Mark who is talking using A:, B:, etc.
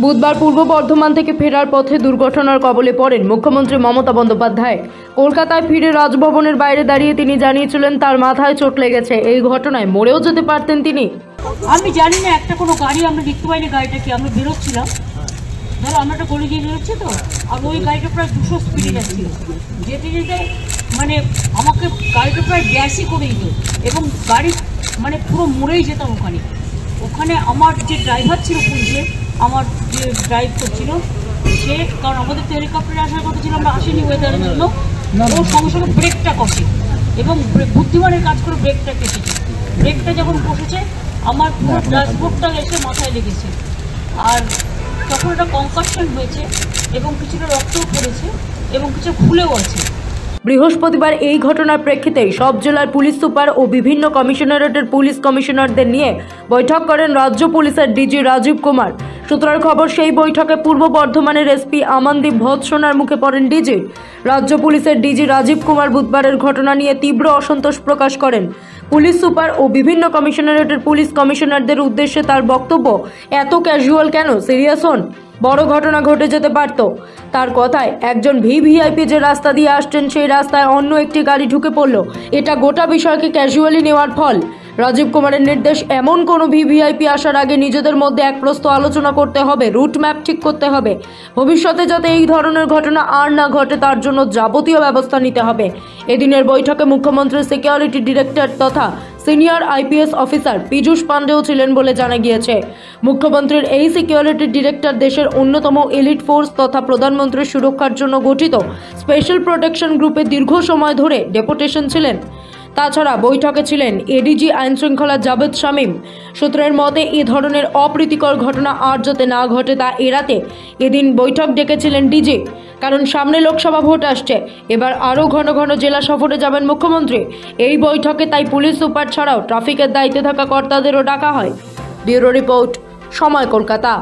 A: বুধবার পূর্ব বর্ধমান থেকে ফেরার পথে দুর্ঘটনার কবলে পড়েন মুখ্যমন্ত্রী মমতা বন্দ্যোপাধ্যায়। কলকাতায় ফিরে রাজভবনের বাইরে দাঁড়িয়ে তিনি জানিয়েছিলেন তার মাথায় চোট লেগেছে। এই ঘটনায় মরেও যেতে পারতেন তিনি।
B: আমি জানি না, একটা কোনো গাড়ি আমরা দেখতে পাইনি, গাড়িটা কি আমরা বেরোচ্ছিলাম, ধরো আমরা একটা গলি দিয়ে বেরোচ্ছি তো, আর ওই গাড়িটা প্রায় 200 স্পিডে যাচ্ছিল, যেতে যেতে মানে আমাকে গাড়িটা প্রায় গ্যাসই করে দিত এবং গাড়ি মানে পুরো মরেই যেতাম ওখানে আমার যে ড্রাইভার ছিল পুলিশের, আমার যে ড্রাইভ করছিল সে, কারণ আমাদের তো হেলিকপ্টারে আসার কথা ছিল, আমরা আসিনি ওয়েদারের জন্য, ওর সঙ্গে সঙ্গে ব্রেকটা কষে এবং বুদ্ধিমানের কাজ করে ব্রেকটা কেটেছে। ব্রেকটা যখন বসেছে আমার পুরো ড্যাশবোর্ডটা এসে মাথায় লেগেছে, আর তখন একটা কনকাশন হয়েছে এবং কিছুটা রক্তও পড়েছে এবং কিছু ফুলেও আছে।
A: বৃহস্পতিবার এই ঘটনার প্রেক্ষিতে সব জেলার পুলিশ সুপার ও বিভিন্ন কমিশনারেটের পুলিশ কমিশনারদের নিয়ে বৈঠক করেন রাজ্য পুলিশের ডিজি রাজীব কুমার। সূত্রের খবর, সেই বৈঠকে পূর্ব বর্ধমানের এসপি আমানদীপ ভৎসনার মুখে পড়েন ডিজি। রাজ্য পুলিশের ডিজি রাজীব কুমার বুধবারের ঘটনা নিয়ে তীব্র অসন্তোষ প্রকাশ করেন। পুলিশ সুপার ও বিভিন্ন কমিশনারেটের পুলিশ কমিশনারদের উদ্দেশ্যে তার বক্তব্য, এত ক্যাজুয়াল কেন, সিরিয়াস হন, বড় ঘটনা ঘটে যেতে পারত। তার কথায়, একজন ভিভিআইপি যে রাস্তা দিয়ে আসছেন সেই রাস্তায় অন্য একটি গাড়ি ঢুকে পড়ল, এটা গোটা বিষয়কে ক্যাজুয়ালি নেওয়ার ফল। রাজীব কুমারের নির্দেশ, এমন কোনো ভিভিআইপি আসার আগে নিজেদের মধ্যে এক প্রস্ত আলোচনা করতে হবে, রুট ম্যাপ ঠিক করতে হবে, ভবিষ্যতে যাতে এই ধরনের ঘটনা আর না ঘটে তার জন্য যাবতীয় ব্যবস্থা নিতে হবে। এদিনের বৈঠকে মুখ্যমন্ত্রীর সিকিউরিটি ডিরেক্টর তথা সিনিয়র আইপিএস অফিসার পীযূষ পাণ্ডেও ছিলেন বলে জানা গিয়েছে। মুখ্যমন্ত্রীর এই সিকিউরিটি ডিরেক্টর দেশের অন্যতম এলিট ফোর্স তথা প্রধানমন্ত্রীর সুরক্ষার জন্য গঠিত স্পেশাল প্রোটেকশন গ্রুপে দীর্ঘ সময় ধরে ডেপুটেশন ছিলেন। তাছাড়া বৈঠকে ছিলেন এডিজি আইনশৃঙ্খলা জাভেদ শামীম। সূত্রের মতে, এ ধরনের অপ্রীতিকর ঘটনা আর যাতে না ঘটে তা এড়াতে এদিন বৈঠক ডেকেছিলেন ডিজি। কারণ সামনে লোকসভা ভোট আসছে, এবার আরও ঘন ঘন জেলা সফরে যাবেন মুখ্যমন্ত্রী। এই বৈঠকে তাই পুলিশ সুপার ছাড়াও ট্রাফিকের দায়িত্বে থাকা কর্তাদেরও ডাকা হয়। ব্যুরো রিপোর্ট, সময়, কলকাতা।